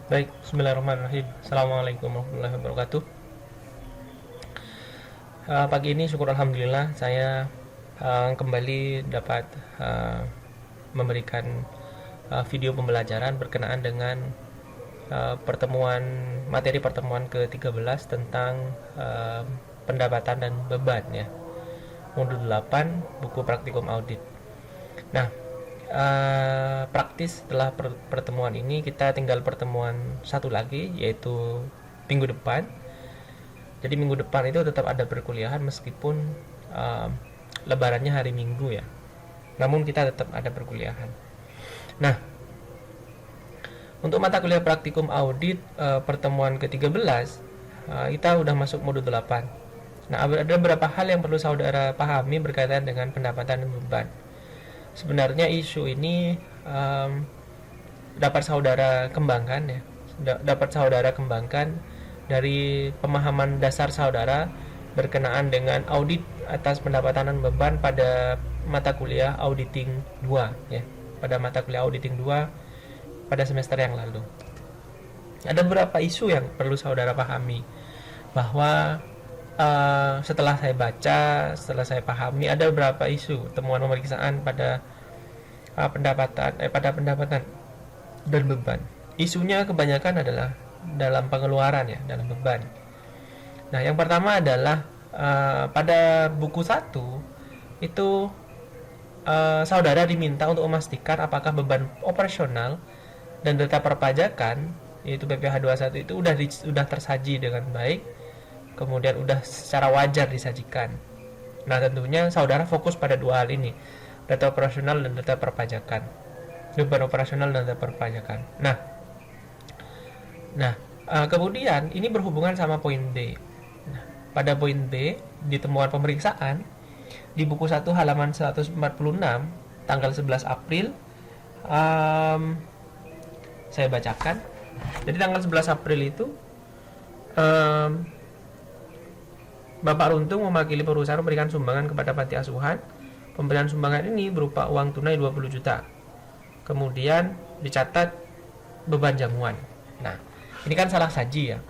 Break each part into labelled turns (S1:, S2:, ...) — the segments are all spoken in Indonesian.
S1: Baik, bismillahirrahmanirrahim. Assalamualaikum warahmatullahi wabarakatuh. Pagi ini syukur alhamdulillah saya kembali dapat memberikan video pembelajaran berkenaan dengan materi pertemuan ke-13 tentang pendapatan dan beban ya. Modul 8 buku praktikum audit. Nah, praktis setelah pertemuan ini kita tinggal pertemuan satu lagi, yaitu minggu depan. Jadi minggu depan itu tetap ada perkuliahan meskipun lebarannya hari Minggu ya, namun kita tetap ada perkuliahan. Nah, untuk mata kuliah praktikum audit pertemuan ke-13 kita udah masuk modul 8. Nah, ada beberapa hal yang perlu saudara pahami berkaitan dengan pendapatan dan beban. Sebenarnya isu ini dapat saudara kembangkan ya, dari pemahaman dasar saudara berkenaan dengan audit atas pendapatan dan beban pada mata kuliah auditing 2 ya, pada mata kuliah auditing 2 pada semester yang lalu. Ada beberapa isu yang perlu saudara pahami, bahwa setelah saya pahami ada beberapa isu temuan pemeriksaan pada pendapatan dan beban. Isunya kebanyakan adalah dalam pengeluaran ya, dalam beban. Nah, yang pertama adalah pada buku 1 itu saudara diminta untuk memastikan apakah beban operasional dan data perpajakan, yaitu BPH 21 itu sudah tersaji dengan baik, kemudian sudah secara wajar disajikan. Nah, tentunya saudara fokus pada dua hal ini, data operasional dan data perpajakan. Beban operasional dan data perpajakan. Nah, kemudian ini berhubungan sama poin B. Nah, pada poin B di temuan pemeriksaan di buku 1 halaman 146 tanggal 11 April saya bacakan. Jadi tanggal 11 April itu Bapak Runtung mewakili perusahaan memberikan sumbangan kepada panti asuhan. Pemberian sumbangan ini berupa uang tunai 20 juta. Kemudian dicatat beban jamuan. Nah, ini kan salah saji ya.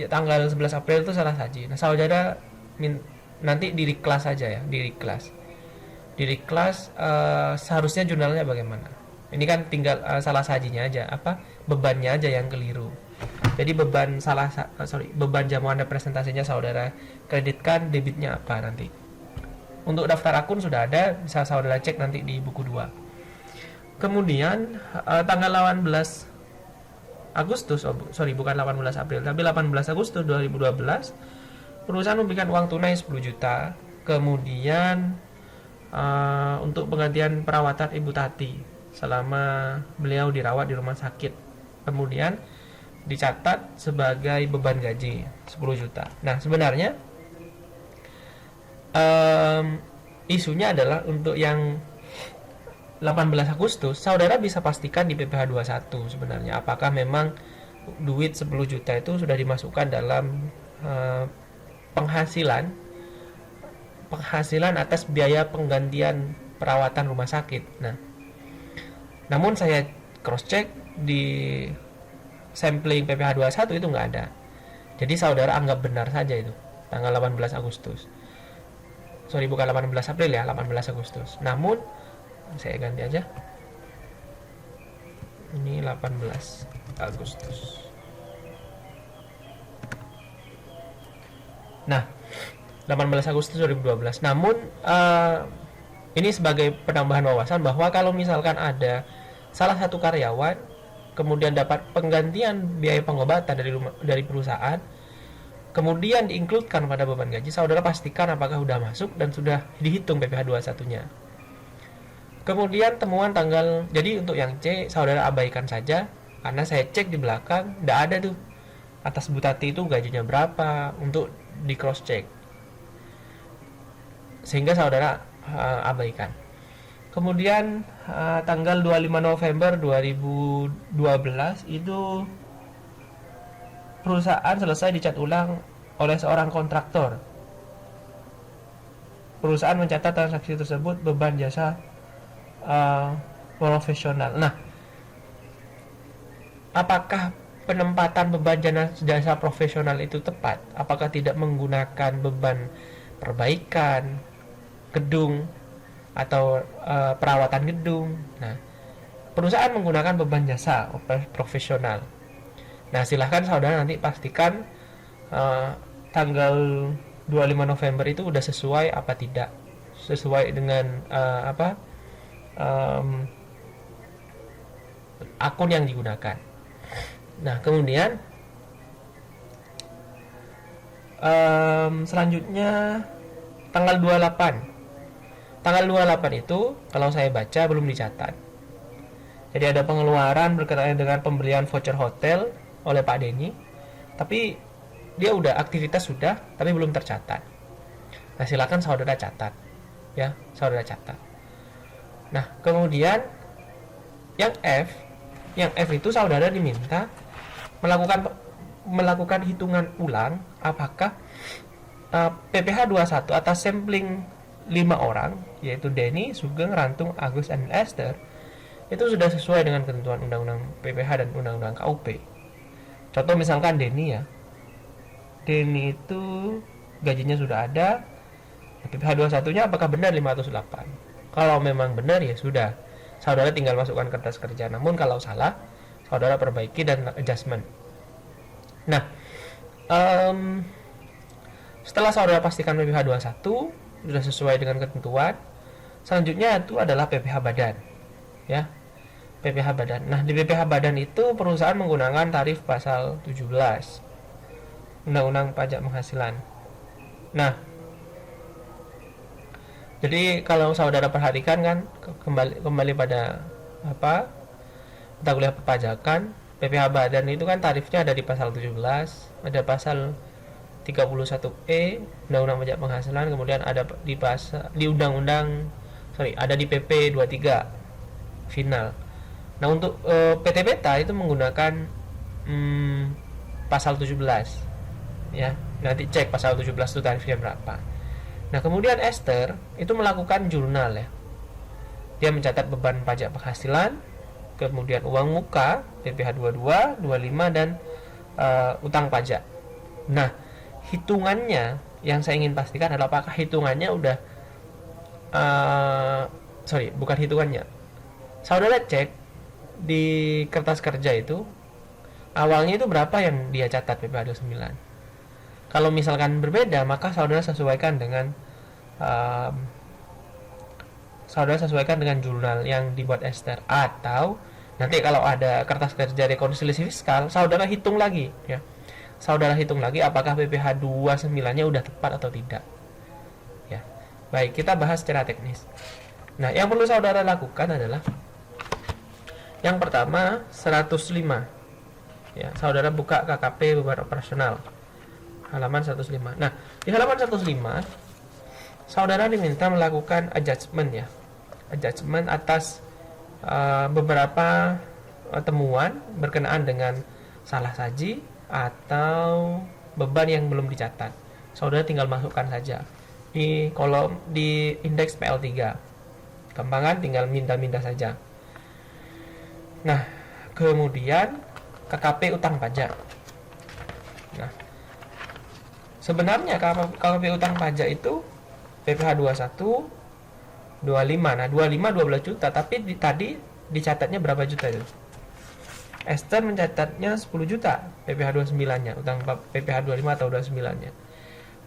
S1: Tanggal 11 April itu salah saji. Nah, saudara nanti di kelas saja ya, di kelas. Seharusnya jurnalnya bagaimana? Ini kan tinggal salah sajinya aja, bebannya aja yang keliru. Jadi beban jamuan representasinya saudara kreditkan, debitnya apa nanti. Untuk daftar akun sudah ada, bisa saudara cek nanti di buku 2. Kemudian tanggal 18 Agustus, bukan 18 April, tapi 18 Agustus 2012, perusahaan memberikan uang tunai 10 juta. Kemudian untuk penggantian perawatan Ibu Tati selama beliau dirawat di rumah sakit. Kemudian dicatat sebagai beban gaji 10 juta. Nah, sebenarnya isunya adalah untuk yang 18 Agustus, saudara bisa pastikan di PPH 21 sebenarnya apakah memang duit 10 juta itu sudah dimasukkan dalam penghasilan atas biaya penggantian perawatan rumah sakit. Nah, namun saya cross check di sampling PPH 21 itu nggak ada. Jadi saudara anggap benar saja itu tanggal 18 Agustus. Bukan 18 April ya, 18 Agustus. Namun saya ganti aja. Ini 18 Agustus. Nah, 18 Agustus 2012. Namun ini sebagai penambahan wawasan bahwa kalau misalkan ada salah satu karyawan kemudian dapat penggantian biaya pengobatan dari perusahaan, kemudian diinkludkan pada beban gaji, saudara pastikan apakah sudah masuk dan sudah dihitung PPH 21-nya. Kemudian temuan jadi untuk yang C saudara abaikan saja, karena saya cek di belakang tidak ada tuh atas Bu Tati itu gajinya berapa untuk di cross check, sehingga saudara abaikan. Kemudian tanggal 25 November 2012 itu perusahaan selesai dicat ulang oleh seorang kontraktor. Perusahaan mencatat transaksi tersebut beban jasa profesional. Nah, apakah penempatan beban jasa profesional itu tepat? Apakah tidak menggunakan beban perbaikan gedung atau perawatan gedung? Nah, perusahaan menggunakan beban jasa profesional. Nah, silahkan saudara nanti pastikan tanggal 25 November itu udah sesuai apa tidak, sesuai dengan akun yang digunakan. Nah, kemudian selanjutnya tanggal 28. Tanggal 28 itu kalau saya baca belum dicatat. Jadi ada pengeluaran berkaitan dengan pembelian voucher hotel oleh Pak Denny, tapi dia udah aktivitas sudah, tapi belum tercatat. Nah, silakan saudara catat, ya, saudara catat. Nah, kemudian yang F itu saudara diminta melakukan hitungan ulang apakah PPh 21 atas sampling 5 orang, yaitu Denny, Sugeng, Rantung, Agus, dan Esther, itu sudah sesuai dengan ketentuan Undang-Undang PPh dan Undang-Undang KUP. Contoh misalkan Denny, ya, Denny itu gajinya sudah ada, PPh 21-nya apakah benar 508? Kalau memang benar, ya sudah, saudara tinggal masukkan kertas kerja. Namun kalau salah, saudara perbaiki dan adjustment. Nah, setelah saudara pastikan PPh 21 sudah sesuai dengan ketentuan, selanjutnya itu adalah PPh badan, ya, PPh badan. Nah, di PPh badan itu perusahaan menggunakan tarif pasal 17 Undang-Undang Pajak Penghasilan. Nah, jadi kalau saudara perhatikan kan, kembali pada mata kuliah perpajakan, PPh badan itu kan tarifnya ada di pasal 17, ada pasal 31E Undang-Undang Pajak Penghasilan, kemudian ada di ada di PP 23 final. Nah, untuk PT Beta itu menggunakan pasal 17, ya. Nanti cek pasal 17 itu tarifnya berapa. Nah, kemudian Esther itu melakukan jurnal, ya. Dia mencatat beban pajak penghasilan, kemudian uang muka, PPh 22, 25, dan utang pajak. Nah, hitungannya yang saya ingin pastikan adalah apakah hitungannya udah bukan hitungannya. Saudara cek di kertas kerja itu awalnya itu berapa yang dia catat PPh 29. Kalau misalkan berbeda, maka saudara sesuaikan dengan jurnal yang dibuat Esther, atau nanti kalau ada kertas kerja rekonsiliasi fiskal, saudara hitung lagi, ya. Saudara hitung lagi apakah PPh 29-nya udah tepat atau tidak. Ya. Baik, kita bahas secara teknis. Nah, yang perlu saudara lakukan adalah yang pertama 105. Ya, saudara buka KKP beban operasional. Halaman 105. Nah, di halaman 105 saudara diminta melakukan adjustment, ya. Adjustment atas beberapa temuan berkenaan dengan salah saji atau beban yang belum dicatat. Saudara tinggal masukkan saja di kolom di indeks PL3. Gampangan tinggal minta-minta saja. Nah, kemudian KKP utang pajak. Nah, sebenarnya KKP utang pajak itu PPh 21 25. Nah, 25 12 juta, tapi tadi dicatatnya berapa juta itu? Esther mencatatnya 10 juta PPh 29-nya, utang PPh 25 atau 29-nya.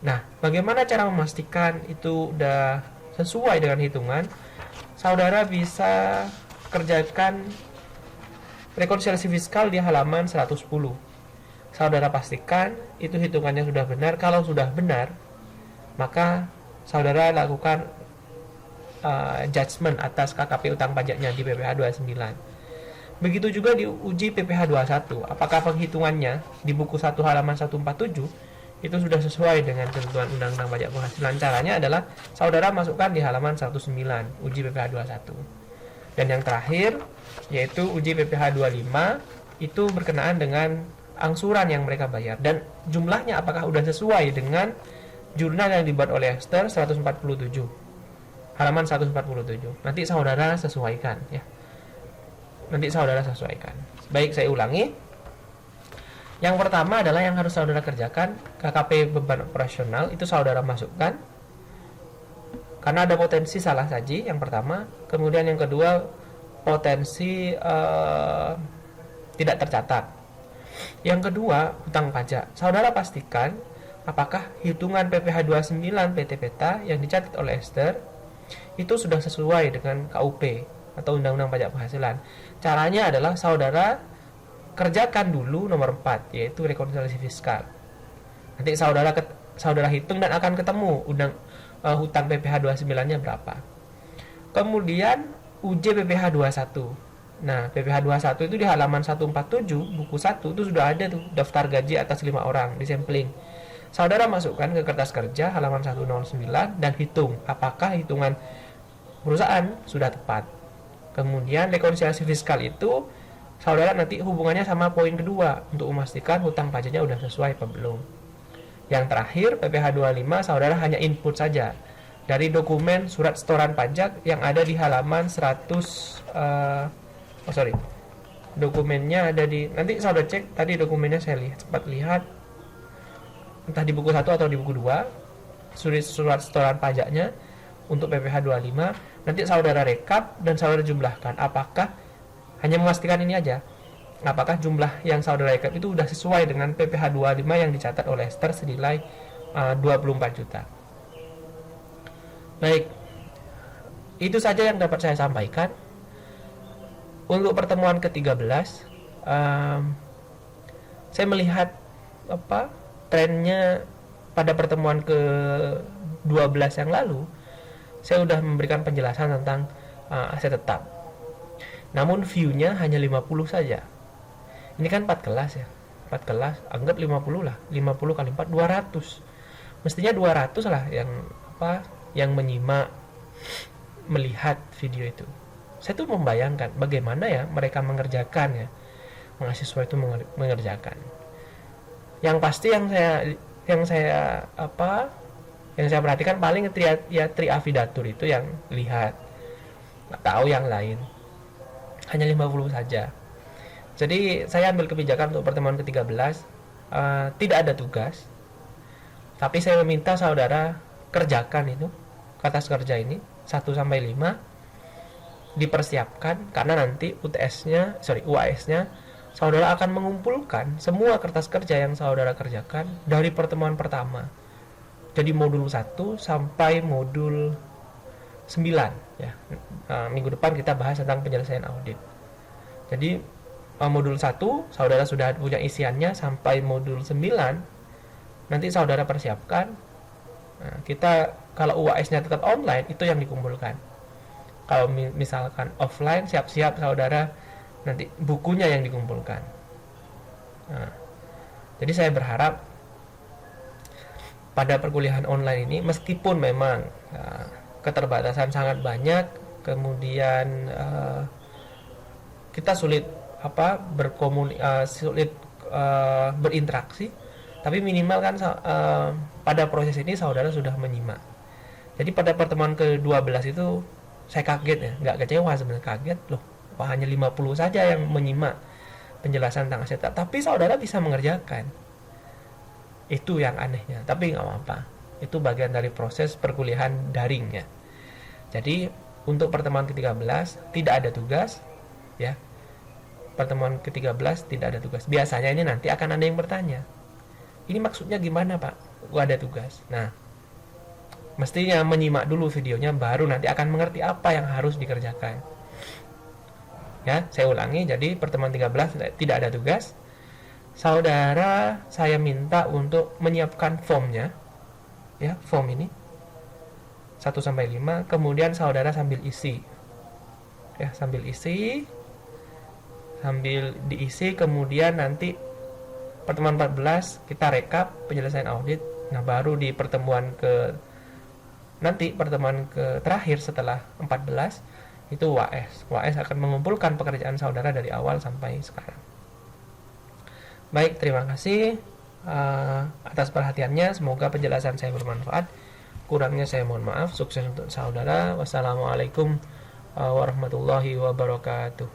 S1: Nah, bagaimana cara memastikan itu udah sesuai dengan hitungan? Saudara bisa kerjakan rekonsiliasi fiskal di halaman 110. Saudara pastikan itu hitungannya sudah benar. Kalau sudah benar, maka saudara lakukan judgment atas KKP utang pajaknya di PPh 29. Begitu juga diuji PPh 21. Apakah penghitungannya di buku 1 halaman 147 itu sudah sesuai dengan ketentuan Undang-Undang Pajak Penghasilan? Caranya adalah saudara masukkan di halaman 19 uji PPh 21. Dan yang terakhir yaitu uji PPh 25 itu berkenaan dengan angsuran yang mereka bayar dan jumlahnya apakah sudah sesuai dengan jurnal yang dibuat oleh Esther 147. Halaman 147. Nanti saudara sesuaikan, ya. nanti saudara sesuaikan. Baik, saya ulangi. Yang pertama adalah yang harus saudara kerjakan, KKP beban operasional itu saudara masukkan karena ada potensi salah saji yang pertama. Kemudian yang kedua, potensi tidak tercatat. Yang kedua, hutang pajak. Saudara pastikan apakah hitungan PPh 29 PT Peta yang dicatat oleh Esther itu sudah sesuai dengan KUP atau Undang-Undang Pajak Penghasilan. Caranya adalah saudara kerjakan dulu nomor 4, yaitu rekonsiliasi fiskal. Nanti saudara hitung dan akan ketemu hutang PPh 29-nya berapa. Kemudian UJ PPh 21. Nah, PPh 21 itu di halaman 147 buku 1 itu sudah ada tuh daftar gaji atas 5 orang di sampling. Saudara masukkan ke kertas kerja halaman 109 dan hitung apakah hitungan perusahaan sudah tepat. Kemudian rekonsiliasi fiskal itu saudara nanti hubungannya sama poin kedua untuk memastikan hutang pajaknya udah sesuai apa belum. Yang terakhir, PPh 25 saudara hanya input saja dari dokumen surat setoran pajak yang ada di halaman 100 dokumennya ada di, nanti saudara cek tadi dokumennya saya sempat lihat entah di buku 1 atau di buku 2 surat setoran pajaknya untuk PPh 25. Nanti saudara rekap dan saudara jumlahkan apakah, hanya memastikan ini aja, apakah jumlah yang saudara rekap itu sudah sesuai dengan PPh 25 yang dicatat oleh Esther senilai 24 juta. Baik, itu saja yang dapat saya sampaikan. Untuk pertemuan ke-13, saya melihat trennya pada pertemuan ke-12 yang lalu, saya sudah memberikan penjelasan tentang aset tetap. Namun view-nya hanya 50 saja. Ini kan 4 kelas ya. 4 kelas, anggap 50 lah. 50 kali 4, 200. Mestinya 200 lah yang menyimak, melihat video itu. Saya tuh membayangkan bagaimana ya mereka mengerjakan ya. Mahasiswa itu mengerjakan. Yang pasti yang saya perhatikan paling triafidatur itu yang lihat. Nggak tahu yang lain. Hanya 50 saja. Jadi saya ambil kebijakan untuk pertemuan ke-13 tidak ada tugas. Tapi saya meminta saudara kerjakan itu kertas kerja ini 1 sampai 5 dipersiapkan karena nanti UAS-nya saudara akan mengumpulkan semua kertas kerja yang saudara kerjakan dari pertemuan pertama. Jadi modul 1 sampai modul 9 ya. Minggu depan kita bahas tentang penyelesaian audit. Jadi modul 1 saudara sudah punya isiannya sampai modul 9. Nanti saudara persiapkan. Nah, kita kalau UAS-nya tetap online itu yang dikumpulkan. Kalau misalkan offline siap-siap saudara nanti bukunya yang dikumpulkan. Nah, jadi saya berharap pada perkuliahan online ini meskipun memang keterbatasan sangat banyak, kemudian kita sulit berinteraksi, tapi minimal kan pada proses ini saudara sudah menyimak. Jadi pada pertemuan ke-12 itu saya kaget ya, nggak kecewa sebenarnya, kaget loh, hanya 50 saja yang menyimak penjelasan tentang aset, tapi saudara bisa mengerjakan. Itu yang anehnya, tapi nggak apa-apa, itu bagian dari proses perkuliahan daringnya. Jadi untuk pertemuan ke-13 tidak ada tugas ya. Pertemuan ke-13 tidak ada tugas. Biasanya ini nanti akan ada yang bertanya, ini maksudnya gimana Pak? Ada tugas. Nah, mestinya menyimak dulu videonya baru nanti akan mengerti apa yang harus dikerjakan. Ya, saya ulangi, jadi pertemuan 13 tidak ada tugas. Saudara saya minta untuk menyiapkan formnya. Ya, form ini 1 sampai 5, kemudian saudara sambil isi. Ya, sambil diisi, kemudian nanti pertemuan 14 kita rekap penyelesaian audit. Nah, baru di pertemuan terakhir setelah 14 itu WAS akan mengumpulkan pekerjaan saudara dari awal sampai sekarang. Baik, terima kasih atas perhatiannya. Semoga penjelasan saya bermanfaat. Kurangnya saya mohon maaf. Sukses untuk saudara. Wassalamualaikum warahmatullahi wabarakatuh.